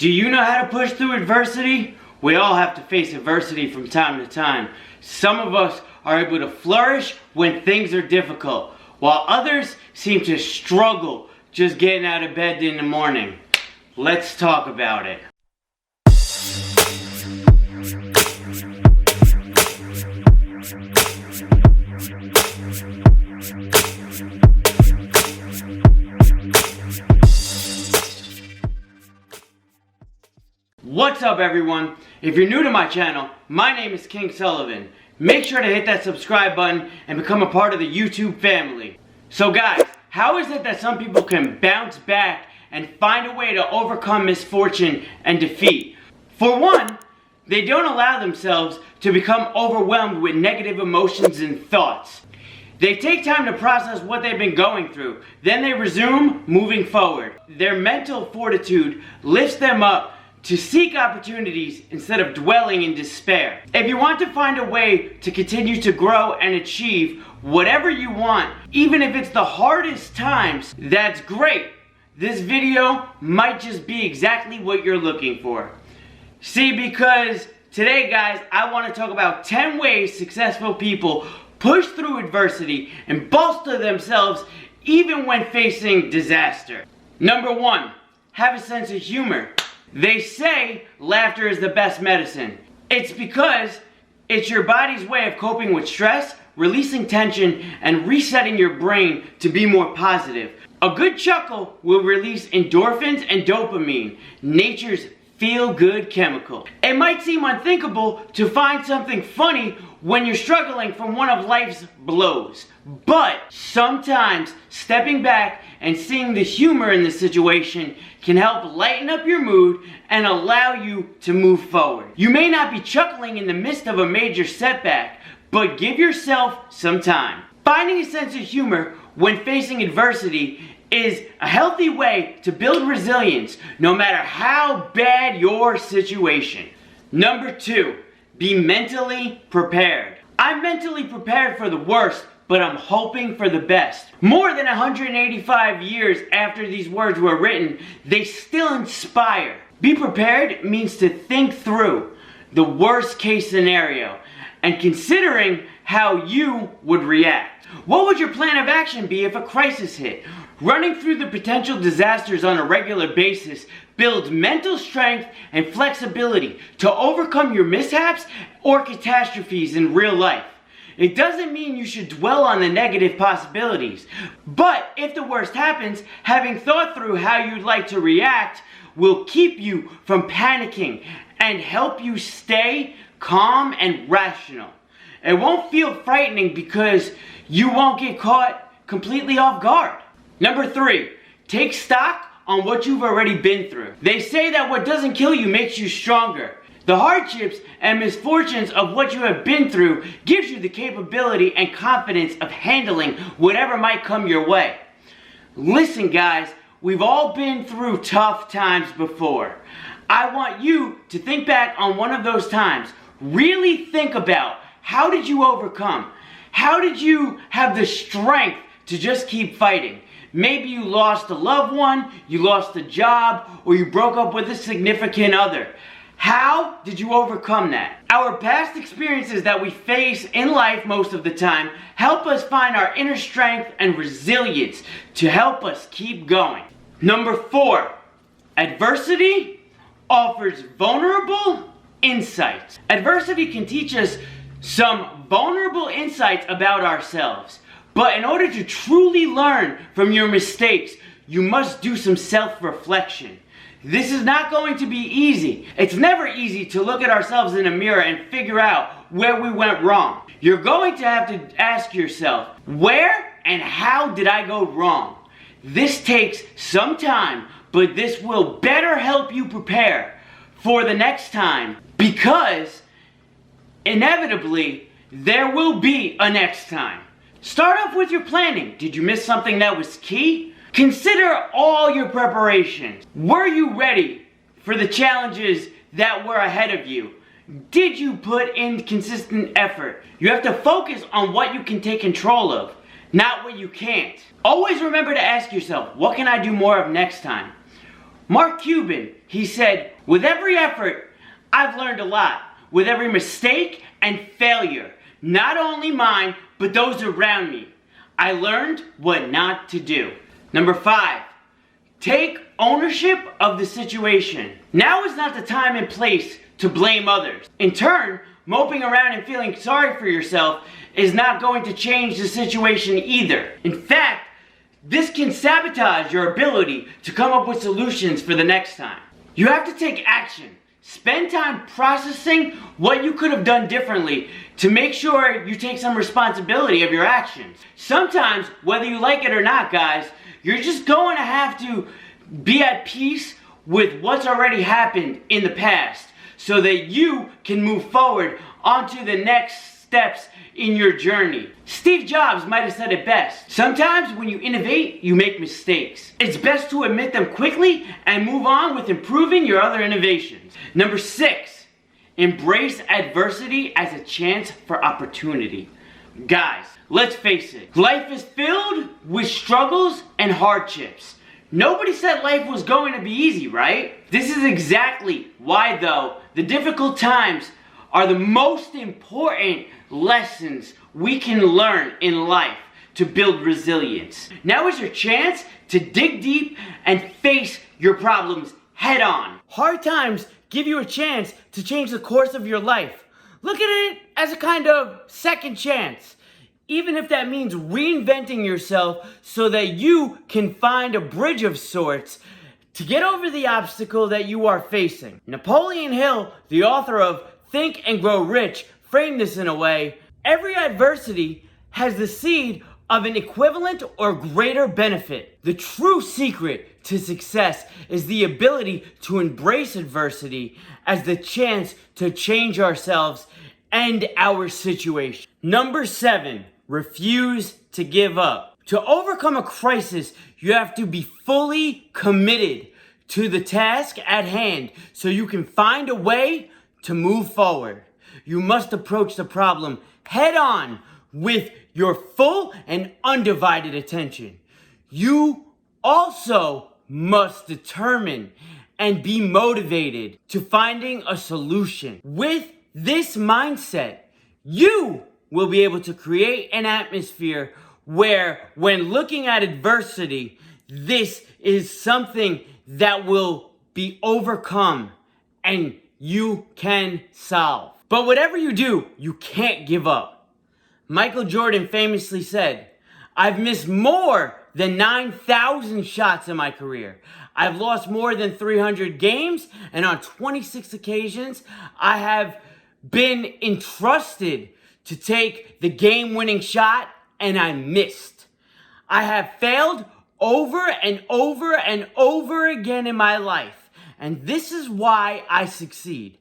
Do you know how to push through adversity? We all have to face adversity from time to time. Some of us are able to flourish when things are difficult, while others seem to struggle just getting out of bed in the morning. Let's talk about it. What's up, everyone? If you're new to my channel, my name is King Sullivan. Make sure to hit that subscribe button and become a part of the YouTube family. So guys, how is it that some people can bounce back and find a way to overcome misfortune and defeat? For one, they don't allow themselves to become overwhelmed with negative emotions and thoughts. They take time to process what they've been going through. Then they resume moving forward. Their mental fortitude lifts them up to seek opportunities instead of dwelling in despair. If you want to find a way to continue to grow and achieve whatever you want, even if it's the hardest times, that's great. This video might just be exactly what you're looking for. See, because today, guys, I want to talk about 10 ways successful people push through adversity and bolster themselves even when facing disaster. Number 1, have a sense of humor. They say laughter is the best medicine. It's because it's your body's way of coping with stress, releasing tension, and resetting your brain to be more positive. A good chuckle will release endorphins and dopamine, nature's feel-good chemical. It might seem unthinkable to find something funny when you're struggling from one of life's blows. But sometimes stepping back and seeing the humor in the situation can help lighten up your mood and allow you to move forward. You may not be chuckling in the midst of a major setback, but give yourself some time. Finding a sense of humor when facing adversity is a healthy way to build resilience no matter how bad your situation. Number 2, be mentally prepared. I'm mentally prepared for the worst, but I'm hoping for the best. More than 185 years after these words were written, they still inspire. Be prepared means to think through the worst case scenario and considering how you would react. What would your plan of action be if a crisis hit? Running through the potential disasters on a regular basis builds mental strength and flexibility to overcome your mishaps or catastrophes in real life. It doesn't mean you should dwell on the negative possibilities, but if the worst happens, having thought through how you'd like to react will keep you from panicking and help you stay calm and rational. It won't feel frightening because you won't get caught completely off guard. Number 3, take stock on what you've already been through. They say that what doesn't kill you makes you stronger. The hardships and misfortunes of what you have been through gives you the capability and confidence of handling whatever might come your way. Listen, guys, we've all been through tough times before. I want you to think back on one of those times. Really think about, how did you overcome? How did you have the strength to just keep fighting? Maybe you lost a loved one, you lost a job, or you broke up with a significant other. How did you overcome that? Our past experiences that we face in life most of the time help us find our inner strength and resilience to help us keep going. Number 4, adversity offers vulnerable insights. Adversity can teach us some vulnerable insights about ourselves. But in order to truly learn from your mistakes, you must do some self-reflection. This is not going to be easy. It's never easy to look at ourselves in a mirror and figure out where we went wrong. You're going to have to ask yourself, where and how did I go wrong? This takes some time, but this will better help you prepare for the next time, because inevitably there will be a next time. Start off with your planning. Did you miss something that was key? Consider all your preparations. Were you ready for the challenges that were ahead of you? Did you put in consistent effort? You have to focus on what you can take control of, not what you can't. Always remember to ask yourself, what can I do more of next time? Mark Cuban, he said, "With every effort, I've learned a lot. With every mistake and failure, not only mine, but those around me, I learned what not to do." Number 5, take ownership of the situation. Now is not the time and place to blame others. In turn, moping around and feeling sorry for yourself is not going to change the situation either. In fact, this can sabotage your ability to come up with solutions for the next time. You have to take action. Spend time processing what you could have done differently to make sure you take some responsibility of your actions. Sometimes, whether you like it or not, guys, you're just going to have to be at peace with what's already happened in the past so that you can move forward onto the next steps in your journey. Steve Jobs might have said it best. Sometimes when you innovate, you make mistakes. It's best to admit them quickly and move on with improving your other innovations. Number 6, embrace adversity as a chance for opportunity. Guys, let's face it, life is filled with struggles and hardships. Nobody said life was going to be easy, right? This is exactly why, though, the difficult times are the most important lessons we can learn in life to build resilience. Now is your chance to dig deep and face your problems head on. Hard times give you a chance to change the course of your life. Look at it as a kind of second chance, even if that means reinventing yourself so that you can find a bridge of sorts to get over the obstacle that you are facing. Napoleon Hill, the author of Think and Grow Rich, framed this in a way: every adversity has the seed of an equivalent or greater benefit. The true secret to success is the ability to embrace adversity as the chance to change ourselves and our situation. Number 7, refuse to give up. To overcome a crisis, you have to be fully committed to the task at hand so you can find a way to move forward. You must approach the problem head on with your full and undivided attention. You also must determine and be motivated to finding a solution. With this mindset, you will be able to create an atmosphere where, when looking at adversity, this is something that will be overcome and you can solve. But whatever you do, you can't give up. Michael Jordan famously said, "I've missed more than 9,000 shots in my career. I've lost more than 300 games, and on 26 occasions, I have been entrusted to take the game-winning shot, and I missed. I have failed over and over and over again in my life, and this is why I succeed."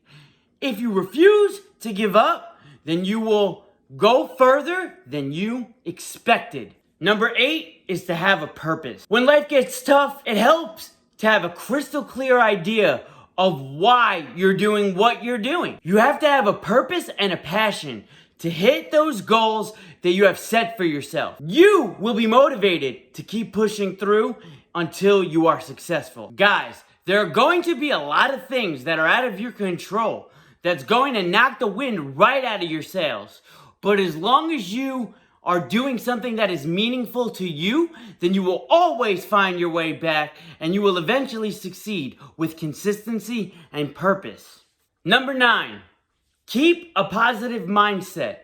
If you refuse to give up, then you will go further than you expected. Number 8 is to have a purpose. When life gets tough, it helps to have a crystal clear idea of why you're doing what you're doing. You have to have a purpose and a passion to hit those goals that you have set for yourself. You will be motivated to keep pushing through until you are successful. Guys, there are going to be a lot of things that are out of your control that's going to knock the wind right out of your sails. But as long as you are doing something that is meaningful to you, then you will always find your way back and you will eventually succeed with consistency and purpose. Number 9, keep a positive mindset.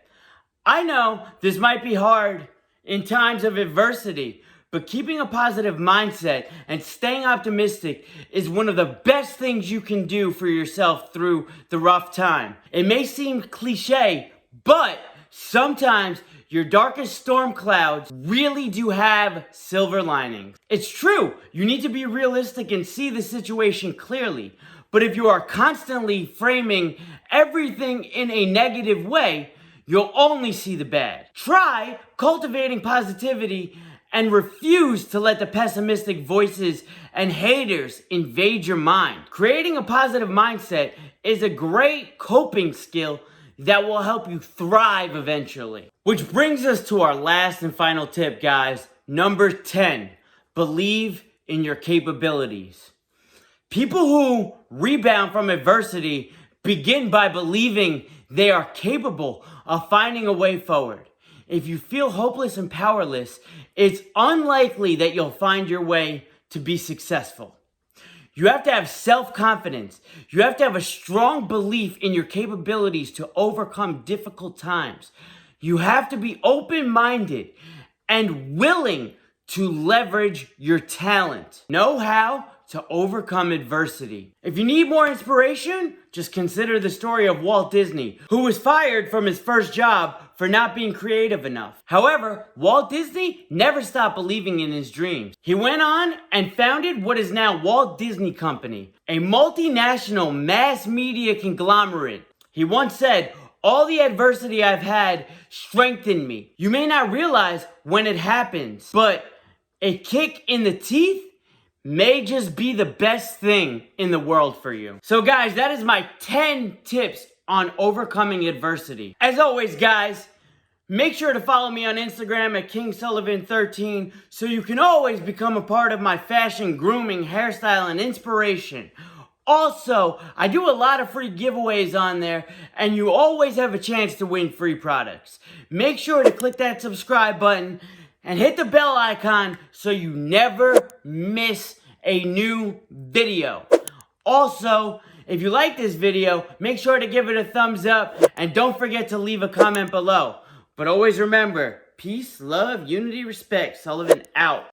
I know this might be hard in times of adversity, but keeping a positive mindset and staying optimistic is one of the best things you can do for yourself through the rough time. It may seem cliche, but sometimes your darkest storm clouds really do have silver linings. It's true, you need to be realistic and see the situation clearly. But if you are constantly framing everything in a negative way, you'll only see the bad. Try cultivating positivity and refuse to let the pessimistic voices and haters invade your mind. Creating a positive mindset is a great coping skill that will help you thrive eventually. Which brings us to our last and final tip, guys. Number 10, believe in your capabilities. People who rebound from adversity begin by believing they are capable of finding a way forward. If you feel hopeless and powerless, it's unlikely that you'll find your way to be successful. You have to have self-confidence. You have to have a strong belief in your capabilities to overcome difficult times. You have to be open-minded and willing to leverage your talent. Know how to overcome adversity. If you need more inspiration, just consider the story of Walt Disney, who was fired from his first job for not being creative enough. However, Walt Disney never stopped believing in his dreams. He went on and founded what is now Walt Disney Company, a multinational mass media conglomerate. He once said, "All the adversity I've had strengthened me." You may not realize when it happens, but a kick in the teeth may just be the best thing in the world for you. So guys, that is my 10 tips on overcoming adversity. As always, guys, make sure to follow me on Instagram at KingSullivan13 so you can always become a part of my fashion, grooming, hairstyle, and inspiration. Also, I do a lot of free giveaways on there, and you always have a chance to win free products. Make sure to click that subscribe button and hit the bell icon so you never miss a new video. Also, if you like this video, make sure to give it a thumbs up and don't forget to leave a comment below. But always remember, peace, love, unity, respect. Sullivan out.